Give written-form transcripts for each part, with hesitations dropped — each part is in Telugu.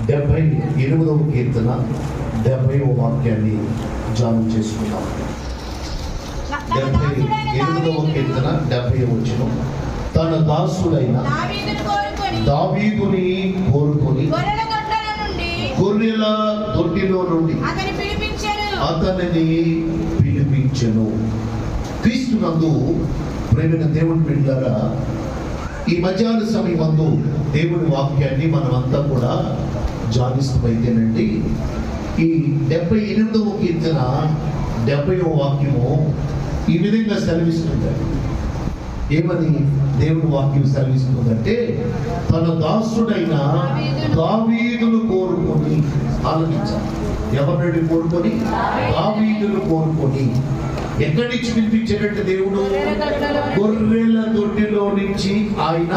78వ కీర్తన 70వ వాక్యాన్ని ధ్యానం చేసుకుందాం. 78వ కీర్తన 70వ వచనం. తన దాసుడైన దావీదుని కోరుకొని గొర్రెల దొడ్డిలో నుండి అతనిని పిలిపించెను. క్రీస్తునందు ప్రేమైన దేవుని బిడ్డలారా, ఈ మధ్యాహ్న సమయమందు దేవుని వాక్యాన్ని మనమంతా కూడా ధ్యానిస్తమైతేనండి, ఈ 78వ కీర్తన 70వ వాక్యము ఈ విధంగా సెలవిస్తుంది. ఏమని దేవుని వాక్యం సెలవిస్తుందంటే, తన దాసుడైన దావీదును కోరుకొని. ఆలోచించాలి, ఎవరిని కోరుకొని? దావీదును కోరుకొని. ఎక్కడి నుంచి పిలిపించాడంటే దేవుడు గొర్రెల దొడ్డిలో నుంచి ఆయన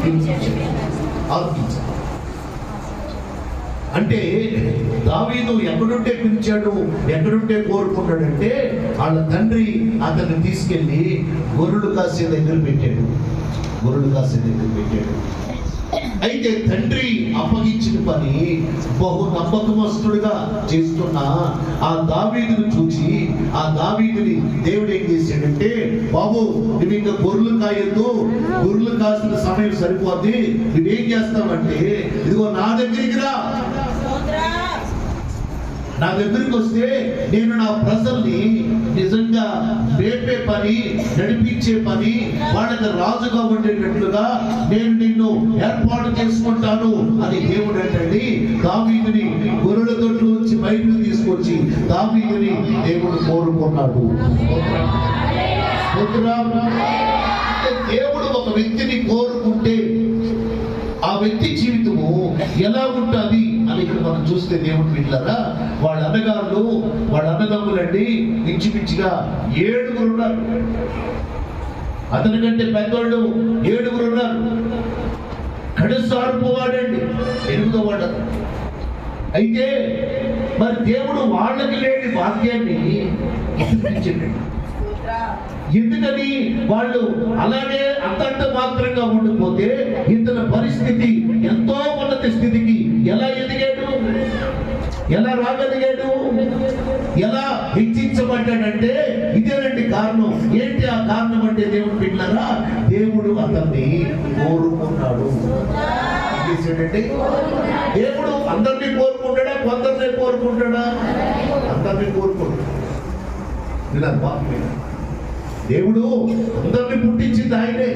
పిలిపించాడు. ఆలోచించాలి, అంటే దావీదు ఎక్కడుంటే పిలిచాడు, ఎక్కడుంటే కోరుకున్నాడంటే వాళ్ళ తండ్రి అతన్ని తీసుకెళ్లి గొర్రెలు కాసే దగ్గర పెట్టాడు. అయితే తండ్రి అప్పగించిన పని బహు నమ్మకమస్తుడుగా చేస్తున్న ఆ దావీదును చూసి, ఆ దావీదుని దేవుడు ఏం చేశాడంటే, బాబు నువ్వు ఇంకా గొర్రెలు కాయొద్దు, గొర్రెలు కాసిన సమయం సరిపోద్ది, నువ్వేం చేస్తావంటే ఇదిగో నా దగ్గరికి రా, నా దగ్గరికి వస్తే నేను నా ప్రజల్ని నిజంగా మేపే పని, నడిపించే పని, వాళ్ళకి రాజుగా ఉండేటట్లుగా నేను నిన్ను ఏర్పాటు చేసుకుంటాను అని దేవుడు అంటండి దావీదుని గొర్రెల దొడ్లోంచి బయటకు తీసుకొచ్చి దావీదుని దేవుడు కోరుకున్నాడు. దేవుడు ఒక వ్యక్తిని కోరుకుంటే ఆ వ్యక్తి జీవితము ఎలా ఉంటుంది అని ఇక్కడ మనం చూస్తే దేవుడు బిడ్డలారా, వాళ్ళ అన్నగారులు, వాళ్ళ అన్నదమ్ములండి ఇంచుమించుగా 7 ఉన్నారు. అతని కంటే పెద్దవాళ్ళు 7 ఉన్నారు. కడసారుపు వాడండి 8వ వాడు. అయితే మరి దేవుడు వాళ్ళకి లేని వాక్యాన్ని ఇచ్చిందండి. ఎందుకని వాళ్ళు అలానే అంతంత మాత్రంగా ఉండిపోతే ఇతని పరిస్థితి ఎంతో ఉన్నత స్థితికి ఎలా ఎదిగాడు, ఎలా రాగలిగాడు, ఎలా హెచ్చించబడ్డాడంటే ఇదేనండి కారణం. ఏంటి ఆ కారణం అంటే దేవుడు బిడ్డలారా, దేవుడు అతన్ని కోరుకున్నాడు. దేవుడు అందరినీ కోరుకుంటాడా, కొందరినే కోరుకుంటాడా? అందరినీ కోరుకుంటాడు. దేవుడు అందరినీ పుట్టించింది ఆయనే,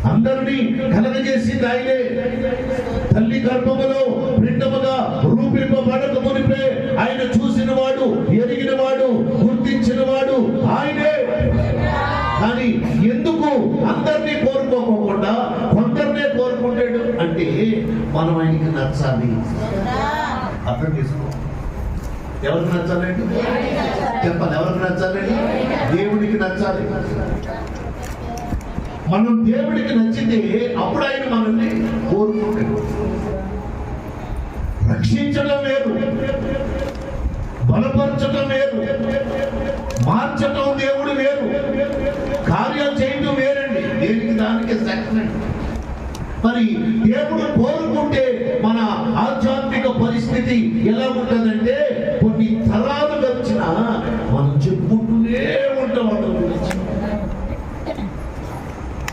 అందరినీ కలగజేసింది ఆయనే. తల్లి గర్భములో పిండముగా రూపింపబడక మునిపే ఆయన చూసిన వాడు, ఎరిగిన వాడు, గుర్తించిన వాడు ఆయనే. కానీ ఎందుకు అందరినీ కోరుకోకుండా కొందరినే కోరుకుంటాడు అంటే మనం ఆయనకి నచ్చాలి. అర్థం చేసుకో, ఎవరికి నచ్చాలండి? చెప్పాలి, ఎవరికి నచ్చాలండి? దేవుడికి నచ్చాలి. మనం దేవుడికి నచ్చితే అప్పుడు ఆయన మనల్ని కోరుకుంటాడు. రక్షించడం వేరు, బలపరచడం వేరు, మార్చడం దేవుడు వేరు, కార్యాలు చేయడం వేరండి. దేనికి దానికే సెకండ్. మరి దేవుడు కోరుకుంటే మన ఆధ్యాత్మిక పరిస్థితి ఎలా ఉంటుందంటే, కొన్ని తరాలు గడిచినా మనం చెప్పుకుంటూనే ఉంటాం అతని గురించి.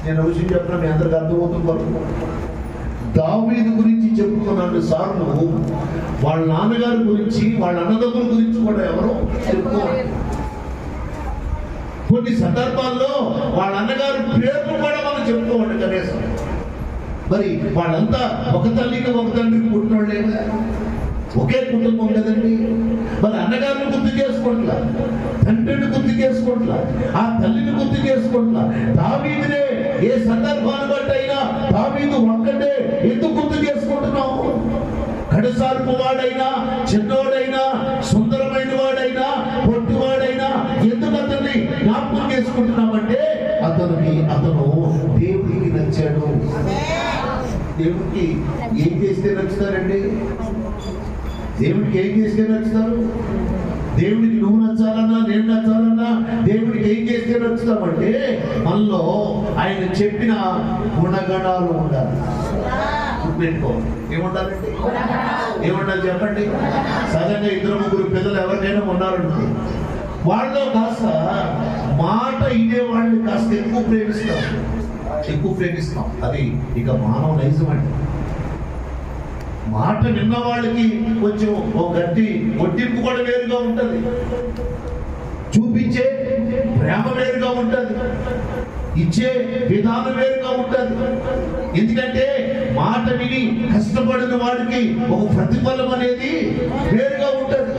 నేను విషయం చెప్తున్నా, మీ అందరికి అర్థమవుతుంది. దావీదు గురించి చెప్పుకున్న సార్లు వాళ్ళ నాన్నగారి గురించి, వాళ్ళ అన్నదమ్ముల గురించి కూడా ఎవరో చెప్పుకోవాలి. కొన్ని సందర్భాల్లో వాళ్ళ అన్నగారు పేర్లు కూడా మనం చెప్పుకోవాలి కనీసం. మరి వాళ్ళంతా ఒక తల్లికి ఒక తండ్రికి పుట్టినోళ్ళే, ఒకే కుటుంబం కదండి. మరి అన్నగారిని గుర్తు చేసుకుంటా, తండ్రిని గుర్తు చేసుకుంటా, ఆ తల్లిని గుర్తు చేసుకుంటా. దావీదునే ఏ సందర్భాన్ని బట్టి అయినా దావీదు ఒక్కటే ఎందుకు గుర్తు చేసుకుంటున్నావు? కడసార్పు వాడైనా, చిన్నోడైనా, సుందరమైన వాడైనా, పొట్టివాడైనా ఎందుకు అతన్ని జ్ఞాపకం చేసుకుంటున్నామంటే అతను దేవుడికి నచ్చాడు. దేవుడికి ఏం చేస్తే నచ్చుతారండి? దేవుడికి ఏం చేస్తే నచ్చుతారు? దేవుడికి నువ్వు నచ్చాలన్నా, నేను నచ్చాలన్నా దేవుడికి ఏం చేస్తే నచ్చుతామంటే మనలో ఆయన చెప్పిన గుణగణాలు ఉండాలి. గుర్తుపెట్టుకోవాలి. ఏముండాలండి? ఏముండాలి చెప్పండి? సహజంగా 2-3 పిల్లలు ఎవరికైనా ఉన్నారండి, వాళ్ళలో కాస్త మాట ఇదే వాళ్ళని కాస్త ఎక్కువ ప్రేమిస్తాం. అది ఇక మానవ నైజం అండి. మాట విన్న వాళ్ళకి కొంచెం ఒక గట్టి ఒట్టింపు కూడా వేరుగా ఉంటుంది, చూపించే ప్రేమ వేరుగా ఉంటుంది, ఇచ్చే విధానం వేరుగా ఉంటుంది. ఎందుకంటే మాట విని కష్టపడిన వాడికి ఒక ప్రతిఫలం అనేది వేరుగా ఉంటుంది.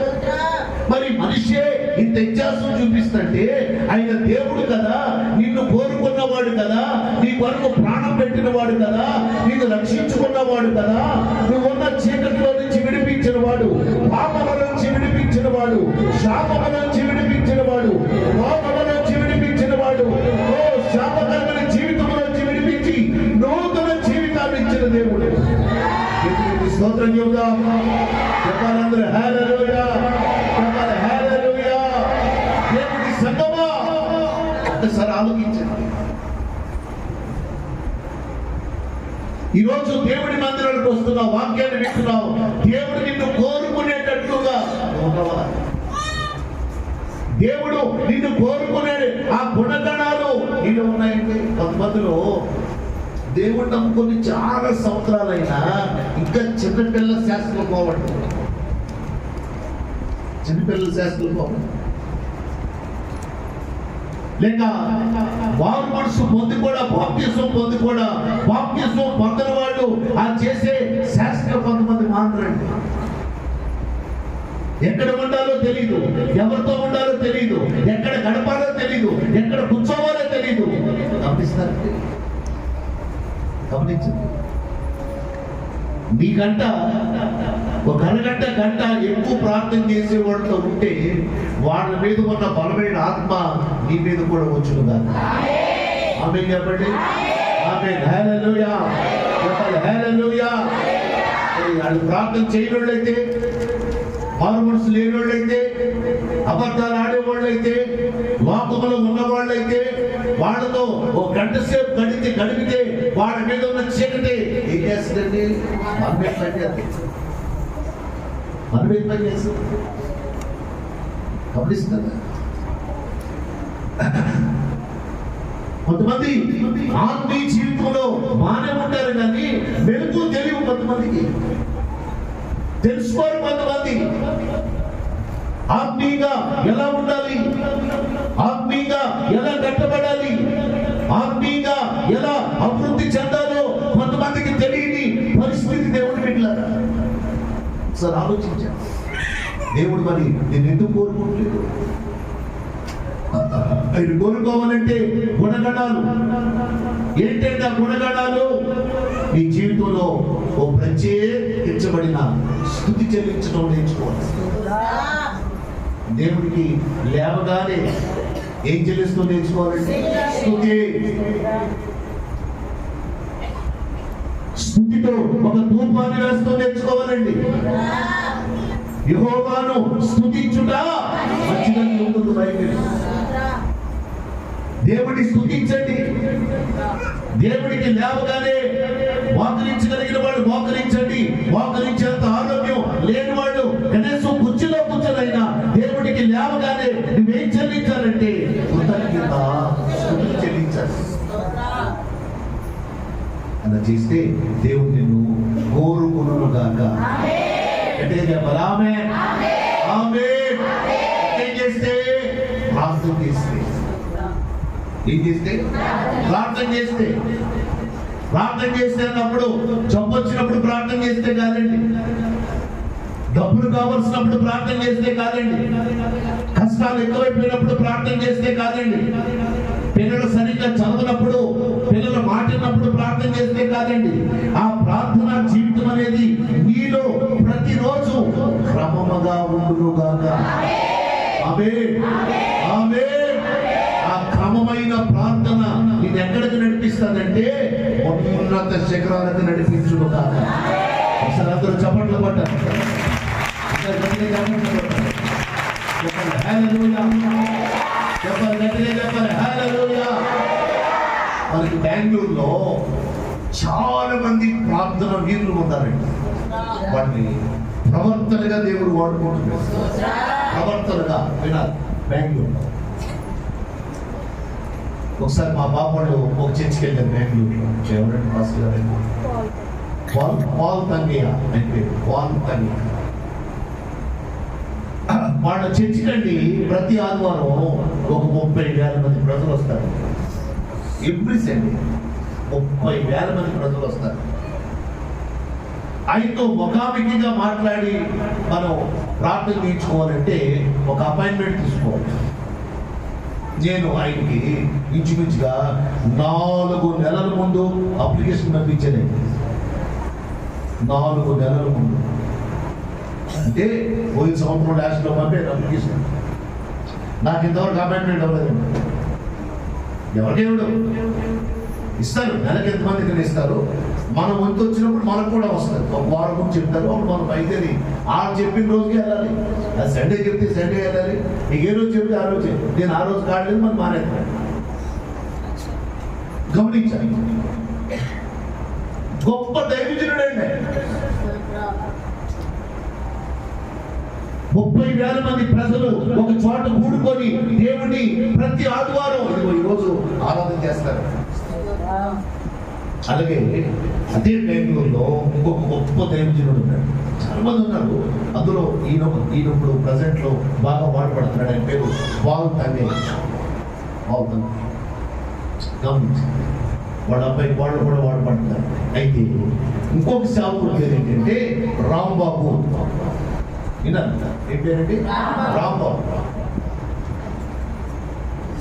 మరి మనిషే ఇంత వ్యత్యాసం చూపిస్తుంటే ఆయన దేవుడు కదా, నిన్ను కోరుకున్నవాడు కదా, నీ కొరకు ప్రాణం పెట్టినవాడు కదా, నిన్ను రక్షించుకున్నవాడు కదా, నువ్వున్న చీకటిలో నుంచి విడిపించిన వాడు, పాపముల నుంచి విడిపించిన వాడు, శాపముల నుంచి విడిపించిన వాడు, రోగముల నుంచి విడిపించిన వాడు, శాపకరమైన జీవితం నుంచి విడిపించి నూతన జీవితాన్ని ఇచ్చిన దేవుడు. స్తోత్రం చెబుదాం. చెప్పాలందరూ హల్లెలూయా, చెప్పాలి హల్లెలూయా. దేవుడి సంగమా ఒకసారి ఆలోచించండి. ఈరోజు దేవుడి మందిరానికి వస్తున్నావు, వాక్యాన్ని వింటున్నావు, దేవుడు నిన్ను కోరుకునేటట్లుగా ఉన్నవా? దేవుడు నిన్ను కోరుకునే ఆ గుణగణాలు నీలో ఉన్నాయండి. కొంతమందిలో దేవుడు నమ్ముకొని చాలా సంవత్సరాలైనా ఇంకా చిన్నపిల్లల శాస్త్రం పోవడం, లేక వారు మనసు పొంది కూడా బాప్తిసం పొందిన వాళ్ళు ఆ చేసే శాస్త్రం కొంతమంది మాత్రండి. ఎక్కడ ఉండాలో తెలీదు, ఎవరితో ఉండాలో తెలీదు, ఎక్కడ గడపాలో తెలీదు, ఎక్కడ కూర్చోవాలో తెలీదు. గమనించండి. మీకంట ఒక అరగంట గంట ఎక్కువ ప్రార్థన చేసే వాళ్ళతో ఉంటే వాళ్ళ మీద ఉన్న బలమైన ఆత్మ నీ మీద కూడా వచ్చును కాదు. ఆమేన్ చెప్పండి. ఆమేన్. హల్లెలూయా. చెప్పాలి హల్లెలూయా. వాళ్ళు ప్రార్థన చేయనోళ్ళైతే, మారు మనసు లేనివాళ్ళైతే, అబద్ధాలు ఆడేవాళ్ళైతే, లోకములో ఉన్నవాళ్ళైతే వాళ్ళతో ఒక గంట సేపు గడిపితే వాళ్ళ మీద ఉన్న చీకటి ఏం చేస్తుందండి? మనమే పని చేస్తుంది. గమనిస్తుందా? కొంతమంది ఆత్మీయ జీవితంలో బాగానే ఉంటారు కానీ మెలకు తెలియవు. కొంతమందికి తెలుసుకోరు. కొంతమంది ఆత్మీయంగా ఎలా ఉండాలి, ఆత్మీయంగా ఎలా కట్టబడాలి, ఆత్మీయంగా ఎలా అభివృద్ధి చెందాలో కొంతమందికి తెలియని పరిస్థితి దేవుడు పెట్టారు. సార్ ఆలోచించాను, దేవుడు మరి నేను ఎందుకు కోరుకోవట్లేదు? ఆయన కోరుకోవాలంటే గుణగణాలు ఏంటంటే ఆ గుణగణాలు నీ జీవితంలో ఓ ప్రత్యేకించబడిన స్తుతి చెల్లించడం నేర్చుకోవాలి. దేవుడికి లేవగానే ఏం చెల్లిస్తూ నేర్చుకోవాలంటే స్తుతితో ఒక ధూపాన్ని వేస్తూ నేర్చుకోవాలండి. యెహోవాను స్తుతించుట మంచిదని ఉంటుంది బైబిల్. దేవుడిని స్తుతించండి. దేవుడికి లేవగానే మోకరించగలిగిన వాళ్ళు మోకరించండి. మోకరించేంత ఆరోగ్యం లేని వాళ్ళు కనీసం కుర్చీలో కూర్చోనైనా దేవుడికి లేవగానే నువ్వేం చెల్లించాలంటే కృతజ్ఞత స్తుతులు చెల్లించాలి. అలా చేస్తే దేవుడు నిన్ను కోరుకును గాక. అంటే చెప్పాలి ఆమేన్. ఆమేన్. ఏం చేస్తే? ప్రార్థన చేస్తే. ఏం చేస్తే? ప్రార్థన చేస్తే. ప్రార్థన చేస్తే అన్నప్పుడు జబ్బు వచ్చినప్పుడు ప్రార్థన చేస్తే కాదండి, డబ్బులు కావాల్సినప్పుడు ప్రార్థన చేస్తే కాదండి, కష్టాలు ఎక్కువైపోయినప్పుడు ప్రార్థన చేస్తే కాదండి, పిల్లలు సరిగ్గా చదవనప్పుడు, పిల్లలు మాటినప్పుడు ప్రార్థన చేస్తే కాదండి. ఆ ప్రార్థన జీవితం అనేది నీలో ప్రతిరోజు క్రమముగా ఉండునుగాక. ఆమేన్. ఆమేన్. ఆ క్రమమైన ప్రార్థన నేను ఎక్కడికి నడిపిస్తానంటే ఉన్నత శిఖరాలకు నడిపించును కాక. ఒకసారి అందరూ చప్పట్లు కొట్టారు. చెప్పాలి గట్టిగా చెప్పాలి హల్లెలూయా. మనకి బెంగళూరులో చాలా మంది ప్రార్థన వీరులు ఉన్నారండి. వాటిని ప్రవర్తనగా దేవుడు వాడుకుంటున్నారు. ప్రవర్తనగా వినాలి. బెంగళూరు ఒకసారి మా బాబాళ్ళు ఒక చర్చికి వెళ్ళారు బెంగళూరులో. ఎవరండి పాస్టర్ గారు? పాల్ తంగయ్య అంటే పాల్ తంగయ్య. వాళ్ళ చర్చికండి ప్రతి ఆదివారం ఒక 30,000 మంది ప్రజలు వస్తారు. ఎవ్రీ సండే 30,000 మంది ప్రజలు వస్తారు. ఆయనతో ముఖాముఖిగా మాట్లాడి మనం ప్రార్థన తీర్చుకోవాలంటే ఒక అపాయింట్మెంట్ తీసుకోవాలి. నేను ఆయనకి ఇంచుమించుగా 4 నెలల ముందు అప్లికేషన్ పంపించాను. 4 నెలల ముందు అంటే పోయిన సంవత్సరం లాస్ట్లో పంపాను అప్లికేషన్. నాకు ఇంతవరకు అపాయింట్మెంట్ అవ్వలేదండి. ఎవరికేమిడు ఇస్తారు, నెలకి ఎంతమంది ఇక్కడ ఇస్తారు. మనం వంతు వచ్చినప్పుడు మనకు కూడా వస్తారు. ఒక వారం ముందు చెప్తారు, అప్పుడు మనం అయితే ఆ చెప్పిన రోజుకి వెళ్ళాలి. అది సండే చెప్తే సండే వెళ్ళాలి. నీకు ఏ రోజు చెప్తే ఆ రోజు. నేను ఆ రోజు కాడలేదు, మనం మానేస్తాను. గమనించాలి. గొప్ప దైవజనుడండి. 30,000 మంది ప్రజలు ఒక చోట కూడుకొని దేవుని ప్రతి ఆదివారం ఈరోజు ఆరాధన చేస్తారు. అలాగే అదే బెంగళూరులో ఇంకొక గొప్ప దైవజనుడు ఉన్నాడు. చాలా మంది ఉన్నారు. అందులో ఈయన ఇప్పుడు ప్రజెంట్ లో బాగా వాడబడుతున్నాడు. ఆయన పేరు పాల్ తంగయ్య. గమనించండి, వాళ్ళ అబ్బాయి వాళ్ళు కూడా వాడబడుతున్నారు. అయితే ఇంకొక సేవకుడు పేరు ఏంటంటే రాంబాబు. ఏం పేరండి? రాంబాబు.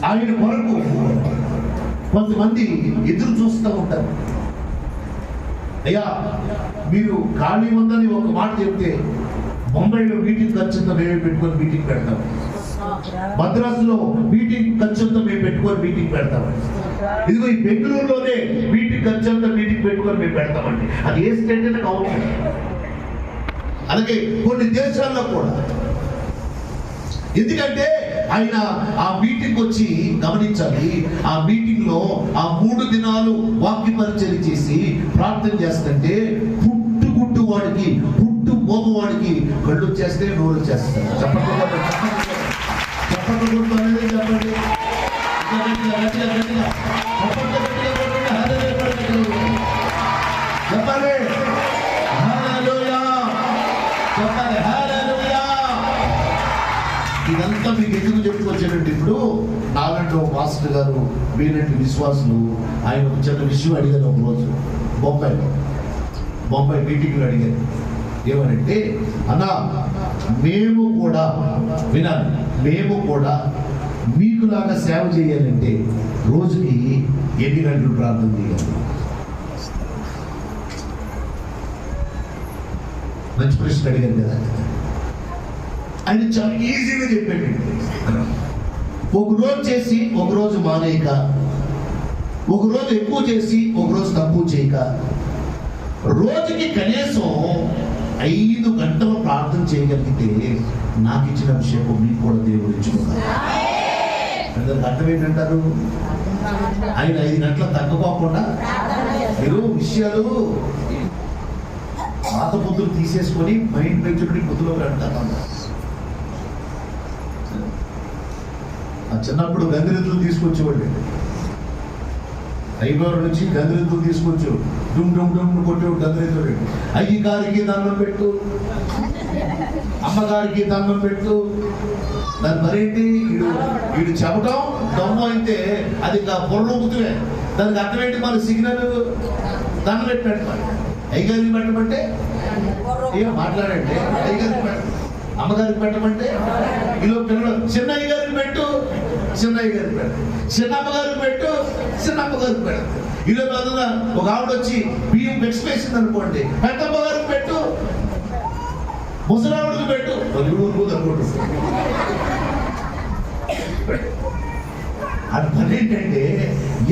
ఆయన కొరకు కొంతమంది ఎదురు చూస్తూ ఉంటారు. అయ్యా మీరు ఖాళీ ఉందని ఒక మాట చెప్తే బొంబాయిలో మీటింగ్ ఖర్చుతో మేమే పెట్టుకొని మీటింగ్ పెడతాం, మద్రాసులో మీటింగ్ ఖర్చుతో మేము పెట్టుకొని మీటింగ్ పెడతాం, ఇదిగో ఈ బెంగళూరులోనే మీటింగ్ ఖర్చుతో మీటింగ్ పెట్టుకొని మేము పెడతామండి. అది ఏ స్టేట్ అయినా కావచ్చు. అలాగే కొన్ని దేశాల్లో కూడా. ఎందుకంటే ఆయన ఆ మీటింగ్ వచ్చి గమనించాలి. ఆ మీటింగ్ లో ఆ 3 దినాలు వాక్య పరిచయం చేసి ప్రార్థన చేస్తుంటే పుట్టు వాడికి పుట్టు మోగవాడికి కళ్ళు చేస్తే నోరు చేస్తారు. చెప్పండి ఇదంతా మీకు ఎందుకు చెప్పుకొచ్చానంటే, ఇప్పుడు నాలంటే ఒక మాస్టర్ గారు మీరంటే విశ్వాసులు ఆయన ఒక చిన్న విషయం అడిగారు. ఒక రోజు బొంబాయి మీటింగ్లో అడిగారు. ఏమనంటే, అన్నా మేము కూడా వినాలి, మేము కూడా మీకులాగా సేవ చేయాలంటే రోజుకి ఎన్ని గంటలు ప్రార్థన చేయాలి? మంచి ప్రశ్న అడిగారు కదా. ఆయన చాలా ఈజీగా చెప్పాడు. ఒకరోజు చేసి ఒకరోజు మానేయక, ఒకరోజు ఎక్కువ చేసి ఒకరోజు తక్కువ చేయక, రోజుకి కనీసం 5 గంటలు ప్రార్థన చేయగలిగితే నాకు ఇచ్చిన అభిషేకం మీకు కూడా దేవుడు ఇచ్చుకున్నారు. అర్థం ఏంటంటారు? ఆయన 5 గంటలు తగ్గకోకుండా మీరు విషయాలు పాత బుద్ధులు తీసేసుకొని మైండ్ పెంచుకుని బుద్ధిలో పెడతాను. చిన్నప్పుడు గంగిరెద్దులు తీసుకొచ్చేవాళ్ళు. ఐబారు నుంచి గంగిరెద్దులు తీసుకొచ్చు డుమ్ డుమ్ డుమ్ కొట్టేవాడు గంగిరెద్దులు. అయ్యగారికి దండం పెట్టు, అమ్మగారికి దండం పెట్టు. దాని మరేంటి, వీడు చెప్పటం దమ్ము అయితే అది పొరలో గుర్తువే. దానికి అర్థం ఏంటి? మన సిగ్నల్ దండం పెట్టి పెట్టమని. అయ్యగారికి పెట్టమంటే ఏమో మాట్లాడంటే అయ్యగారికి పెట్ట, అమ్మగారికి పెట్టమంటే ఇలా పిల్లలు చిన్న అయ్యగారికి పెట్టు, చిన్న అయ్యగారికి పెట్టు, చిన్న అమ్మగారికి పెట్టు, చిన్న అమ్మగారికి పెట్టు. ఇలా బదులుగా ఒక ఆవిడ వచ్చి బియ్యం ఎక్స్ప్రెషన్ అనుకోండి, పెద్దమ్మగారికి పెట్టు, ముసలావిడికి పెట్టు, అనుకుంటు. అది పని ఏంటంటే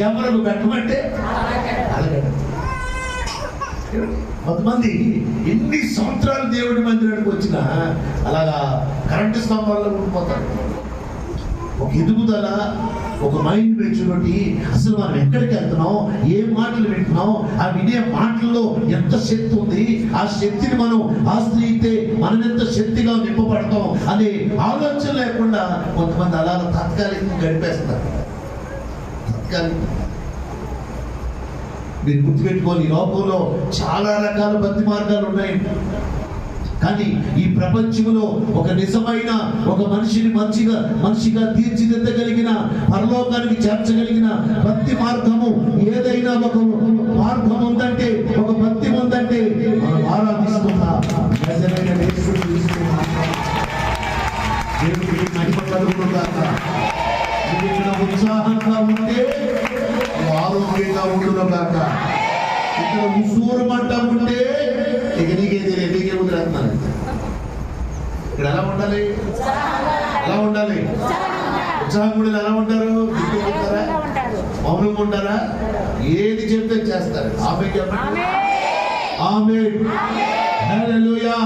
ఎవరికి పెట్టమంటే అలాగే. కొంతమంది ఎన్ని సంవత్సరాలు దేవుడి మందిరానికి వచ్చినా అలాగా కరెంటు స్తంభాల్లో ఉండిపోతారు. ఒక ఎదుగుదల, ఒక మైండ్ మెచ్యూరిటీ. అసలు మనం ఎక్కడికి వెళ్తున్నాం, ఏ మాటలు వింటున్నాం, ఆ వినే మాటల్లో ఎంత శక్తి ఉంది, ఆ శక్తిని మనం ఆశ్రయిస్తే మనం ఎంత శక్తిగా నింపబడతాం అనే ఆలోచన లేకుండా కొంతమంది అలా తాత్కాలికంగా గడిపేస్తారు. మీరు గుర్తుపెట్టుకోని లోకంలో చాలా రకాల భక్తి మార్గాలు ఉన్నాయి. కానీ ఈ ప్రపంచంలో ఒక నిజమైన ఒక మనిషిని మనిషిగా తీర్చిదిద్దగలిగిన, పరలోకానికి చేర్చగలిగిన భక్తి మార్గము ఏదైనా ఒక మార్గం ఉందంటే, ఒక భక్తి ఉందంటే మనం ఆరాధిస్తున్న నిజమైన దేవుడికి మహిమ కలుగునుగాక. ఇక్కడ ఉత్సాహంగా ఉంటే ఆరోగ్యంగా ఉండునుగాక. ఇక్కడ ఉసూరుమంట ఉంటే ఇక నీకే వదిలేస్తున్నాను. ఇక్కడ ఎలా ఉండాలి? ఎలా ఉండాలి? ఉత్సాహం కూడా ఎలా ఉంటారు? ఉంటారా? మౌనంగా ఉంటారా? ఏది చెప్తే చేస్తారు. ఆమేన్ చెప్పండి. ఆమేన్. హల్లెలూయా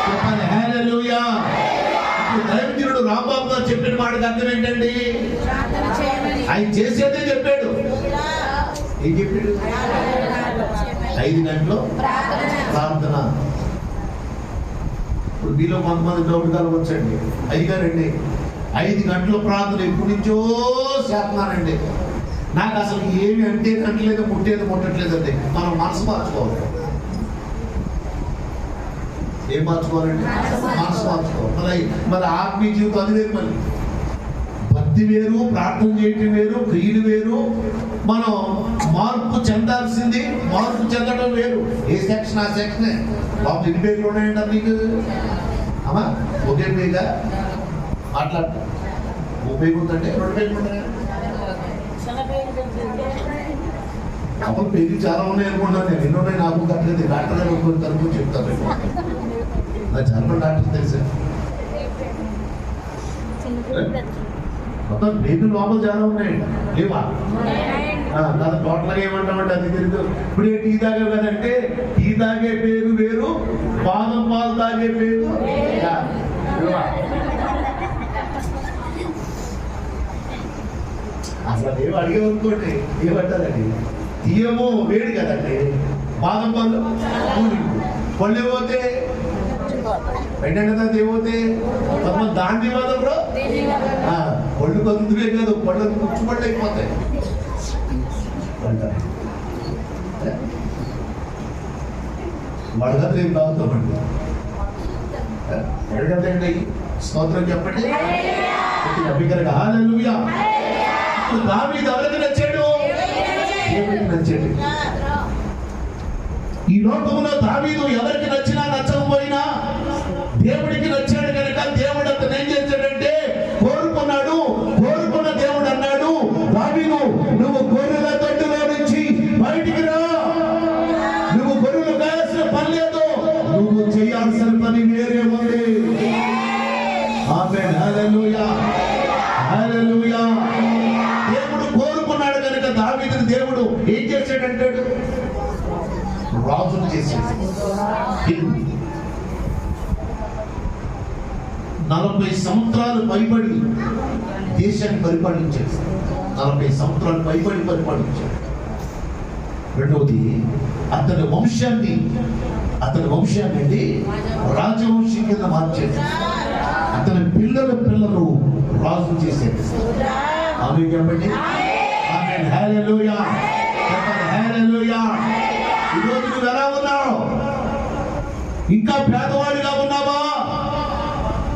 చెప్పండి. హల్లెలూయా. దైవజనుడు రాంబాబు గారు చెప్పిన మాటకు అర్థం ఏంటండి? ఆయన చేసేదే చెప్పాడు. ఏం చెప్పాడు? 5 గంటలు ప్రార్థన. ఇప్పుడు మీలో కొంతమంది డౌట్ కలగొచ్చండి. అయ్యారండి 5 గంటల ప్రార్థన ఎప్పటి నుంచో చేస్తున్నానండి, నాకు అసలు ఏమి అంటే అంటలేదు, ముట్టట్లేదండి. మనం మనసు మార్చుకోవాలి. ఏం మార్చుకోవాలండి? మనసు మార్చుకోవాలి. మరి ఆత్మీయ జీవితం అది వేరు. మళ్ళీ భక్తి వేరు, ప్రార్థన చేయటం వేరు, క్రియలు వేరు. మనం మార్పు చెందాల్సింది, మార్పు చెందడం వేరు. ఏ సెక్షన్ ఆ సెక్షనే. బాబు ఎన్ని పేర్లు ఉన్నాయంట మీకు? అమ్మా ఒకే పేగా మాట్లాడతాం. ఓ పేరు ఉందంటే 2 పేర్లు ఉన్నాయా? అప్పుడు పేర్లు చాలా ఉన్నాయి అనుకుంటాను నేను. ఎన్ని ఉన్నాయి నాకు కట్టలేదు. డాక్టర్ గారు తరపు చెప్తాను. నా జర్మన్ డాక్టర్ తెలుసా? మొత్తం పేర్లు లోపల చాలా ఉన్నాయండి. లేవా? టోటల్గా ఏమంటామంటే అది తెలియదు. ఇప్పుడు టీ తాగే కదంటే టీ తాగే పేరు వేరు, బాదం పాలు తాగే పేరు. అసలు ఏమో అడిగేవనుకోండి ఏమంటారండి? తీయమో వేడి కదండి, బాదం పాలు పళ్ళు పోతే పెట్టండి ఏమవుతే దాండి వల్ల కూడా పళ్ళు కదులుతువే కాదు, పళ్ళు పుచ్చుపళ్ళు అయిపోతాయి. వడగదులు ఏం తాగుతామండి? వడగదండి. స్తోత్రం చెప్పండి. హల్లెలూయా. దావీదు ఎవరికి నచ్చాడు? దేవుడికి నచ్చాడు. ఈ లోకంలో దావీదు ఎవరికి నచ్చినా నచ్చకపోయినా దేవుడికి నచ్చాడు కనుక దేవుడు అతను ఏం చేశాడంటే కోరుకున్న దేవుడు అన్నాడు, దావీదు నువ్వు గొర్రెల దొడ్డిలో నుంచి బయటికి రా, నువ్వు గొర్రెలు కాయాల్సిన పని లేదు, నువ్వు చేయాల్సిన పని వేరే ఉంది. ఆమేన్. హల్లెలూయా. హల్లెలూయా. దేవుడు కోరుకున్నాడు కనుక దావీదుని దేవుడు ఏం చేశాడంటాడు? రాజును చేశాడు. 40 సంవత్సరాలు పైబడి దేశాన్ని పరిపాలించాడు. 40 సంవత్సరాలు పైబడి పరిపాలించాడు. రెండవది అతని వంశాన్ని అండి రాజవంశం కింద మార్చాడు. అతని పిల్లలు రాజు చేశాడు. ఆమేన్ చెప్పండి. ఆమేన్. హల్లెలూయా. హల్లెలూయా. ఈరోజు నువ్వు ఎలా ఉన్నావు? ఇంకా పేదవాడిగా ఉన్నావా?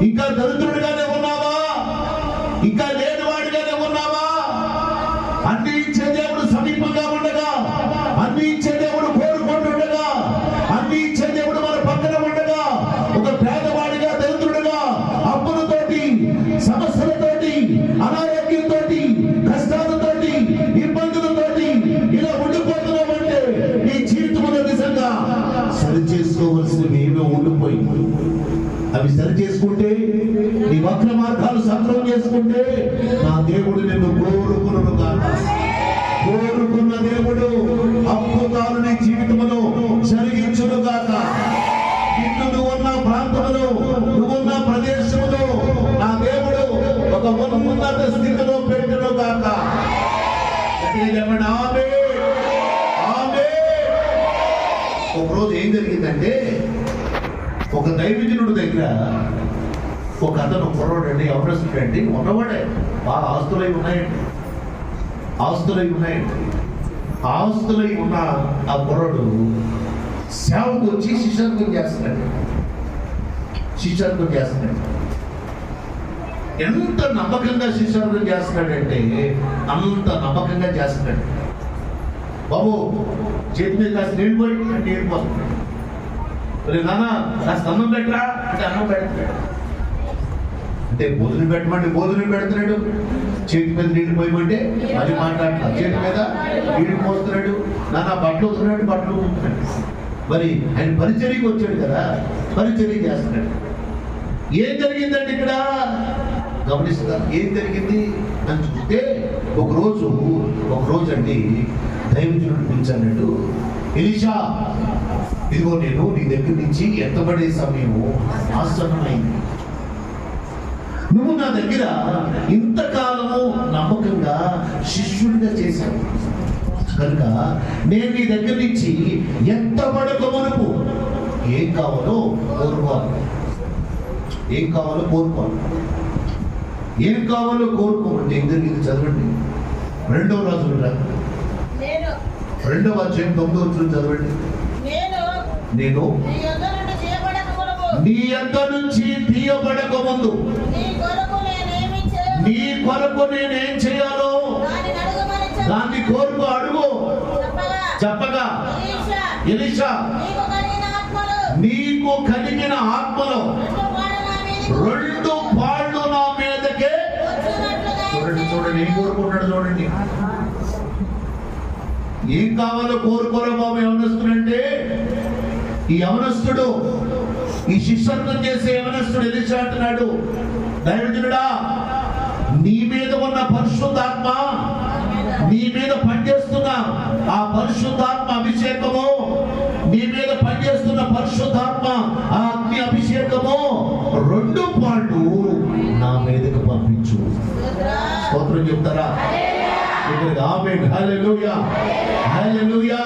ఇంకా దరిద్రుడిగానే ఉన్నావా? ఇంకా లేనివాడిగానే ఉన్నావా? అన్ని ఇచ్చే దేవుడు సమీపంగా ఉండగా, అన్ని ఇచ్చే దేవుడు కోరుకుంటుండగా, అన్ని ఇచ్చే దేవుడు మన పక్కన ఉండగా, ఒక పేదవాడిగా, దరిద్రుడిగా, అప్పులతోటి, సమస్యలతోటి, అనారోగ్యంతోటి, కష్టాలతోటి, ఇబ్బందులతోటి ఇలా ఉండిపోతున్నామంటే నీ జీవితంలో నిజంగా సరి చేసుకోవలసినవి ఏమో ఉండిపోయింది. అవి సరి చేసుకుంటే, నీ వక్ర మార్గాలు సక్రమం చేసుకుంటే నా దేవుడు నిన్ను కోరుకున్న దేవుడు అద్భుతాలు నీ జీవితంలో జరిగించును గాక. నువ్వున్న ప్రాంతంలో, నువ్వున్న ప్రదేశంలో నా దేవుడు ఒక ఉన్నత స్థితిలో పెట్టును గాక. ఒక రోజు ఏం జరిగిందంటే, ఒక దైవజనుడి దగ్గర ఒక అతను కుర్రవాడండి, ఎవరెస్టండి, ఉన్నవాడే, బాగా ఆస్తులై ఉన్నాయండి. ఆస్తులై ఉన్న ఆ కుర్రాడు సేవకు వచ్చి శిష్యత్వం చేస్తున్నాడు. ఎంత నమ్మకంగా శిష్యత్వం చేస్తున్నాడంటే అంత నమ్మకంగా చేస్తున్నాడు. బాబు చేతి మీద కాస్త నీళ్ళు పోయి అంటే నీళ్ళు పోస్తున్నాడు. నాన్న కాస్త అన్నం పెట్టరా అంటే అన్నం పెడుతున్నాడు. అంటే భోజనం పెట్టమంటే భోజనం పెడుతున్నాడు. చేతి మీద నీళ్ళు పోయమంటే అది మాట్లాడుతున్నాడు. చేతి మీద నీళ్ళు పోస్తున్నాడు. నాన్న బట్టలు వస్తున్నాడు, బట్టలు ఉంటున్నాడు. మరి ఆయన పరిచర్యకి వచ్చాడు కదా, పరిచర్య చేస్తున్నాడు. ఏం జరిగిందండి ఇక్కడ గమనిస్తా? ఏం జరిగింది అని చూస్తే ఒకరోజు అండి దైవజనుడు పిలిచాడు. ఎలీషా, ఇదిగో నేను నీ దగ్గర నుంచి ఎత్తబడే సమయం ఆసన్నమైంది. నువ్వు నా దగ్గర ఇంతకాలము నమ్మకంగా శిష్యుడిగా చేశావు కనుక నేను నీ దగ్గర నుంచి ఎత్తబడక మునుపు ఏం కావాలో కోరుకోమంటే ఏం జరిగింది చదవండి. 2వ రాజుల గ్రంథం 2వ అధ్యాయం 9వ వచనం చదవండి. నేను నీ యొద్ద నుంచి తీయబడక ముందు నీ కొరకు నేనేం చేయాలో దాన్ని కోరుకో, అడుగు చెప్పగా ఎలీషా నీకు కలిగిన ఆత్మలో 2 పాళ్ళు నా మీదకే. చూడండి ఏం కోరుకుంటాడు చూడండి. ఏం కావాలో కోరుకోరా బాబు యవనస్తుడంటే. ఈ యవనస్తుడు, ఈ శిష్యత్వం చేసే యవనస్తుడు ఎలీషా అంటున్నాడు, దైవజనుడా నీ మీద ఉన్న పరిశుద్ధాత్మ, నీ మీద పనిచేస్తున్న ఆ పరిశుద్ధాత్మ అభిషేకము, నీ మీద పనిచేస్తున్న పరిశుద్ధాత్మ ఆ అగ్ని అభిషేకము 2 పాళ్ళు నా మీదకు పంపించు. స్తోత్రం చెప్తారా? ఆమేన్, హల్లెలూయా, హల్లెలూయా.